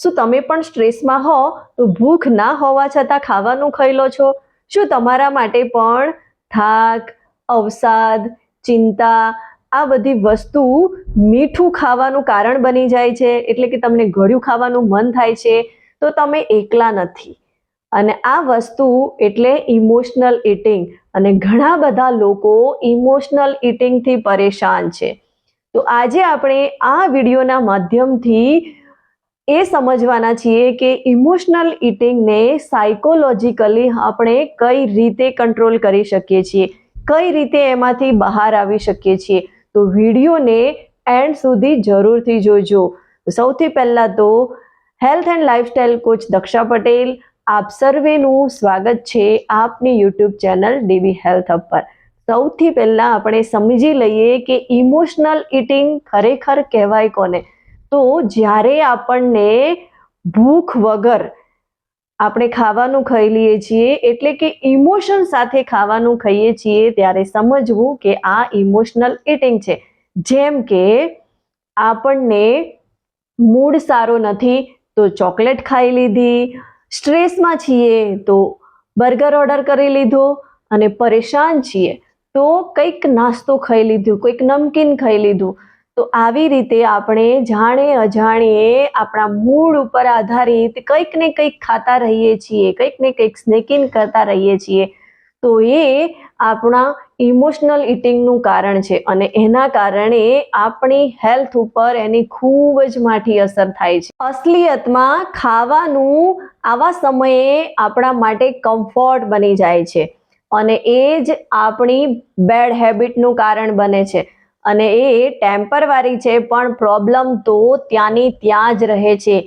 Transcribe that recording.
શું તમે પણ સ્ટ્રેસમાં હો તો ભૂખ ના હોવા છતાં ખાવાનું ખાઈ લો છો? શું તમારા માટે પણ થાક, અવસાદ, ચિંતા આ બધી વસ્તુ મીઠું ખાવાનું કારણ બની જાય છે, એટલે કે તમને ગળ્યું ખાવાનું મન થાય છે? તો તમે એકલા નથી. અને આ વસ્તુ એટલે ઇમોશનલ ઈટિંગ, અને ઘણા બધા લોકો ઇમોશનલ ઈટિંગથી પરેશાન છે. તો આજે આપણે આ વિડીયોના માધ્યમથી એ સમજવાના છીએ કે ઇમોશનલ ઈટિંગને સાયકોલોજીકલી આપણે કઈ રીતે કંટ્રોલ કરી શકીએ છીએ, કઈ રીતે એમાંથી બહાર આવી શકીએ છીએ. તો વિડીયોને એન્ડ સુધી જરૂરથી જોજો. સૌથી પહેલાં તો health and lifestyle coach Daksha Patel, આપ સર્વેનું સ્વાગત છે આપની YouTube channel dB health hub પર. સૌથી પહેલાં આપણે સમજી લઈએ કે ઇમોશનલ ઈટિંગ ખરેખર કહેવાય કોને? તો જ્યારે આપણને ભૂખ વગર આપણે ખાવાનું ખાઈ લઈએ છીએ, એટલે કે ઇમોશન સાથે ખાવાનું ખાઈએ છીએ, ત્યારે સમજવું કે આ ઇમોશનલ ઈટિંગ છે. જેમ કે આપણને મૂડ સારો નથી તો ચોકલેટ ખાઈ લીધી, સ્ટ્રેસમાં છીએ તો બર્ગર ઓર્ડર કરી લીધો, અને પરેશાન છીએ તો કંઈક નાસ્તો ખાઈ લીધું, કંઈક નમકીન ખાઈ લીધું. તો આવી રીતે આપણે જાણે અજાણીએ આપણા મૂડ ઉપર આધારિત કંઈક ને કંઈક ખાતા રહીએ છીએ, કંઈક ને કંઈક સ્નેકિંગ કરતા રહીએ છીએ. તો એ આપણા ઇમોશનલ ઈટિંગનું કારણ છે, અને એના કારણે આપણી હેલ્થ ઉપર એની ખૂબ જ માઠી અસર થાય છે. અસલિયતમાં ખાવાનું આવા સમયે આપણા માટે કમ્ફર્ટ બની જાય છે, અને એ જ આપણી બેડ હેબિટનું કારણ બને છે. અને એ ટેમ્પરરી છે, પણ પ્રોબ્લેમ તો ત્યાંની ત્યાં જ રહે છે.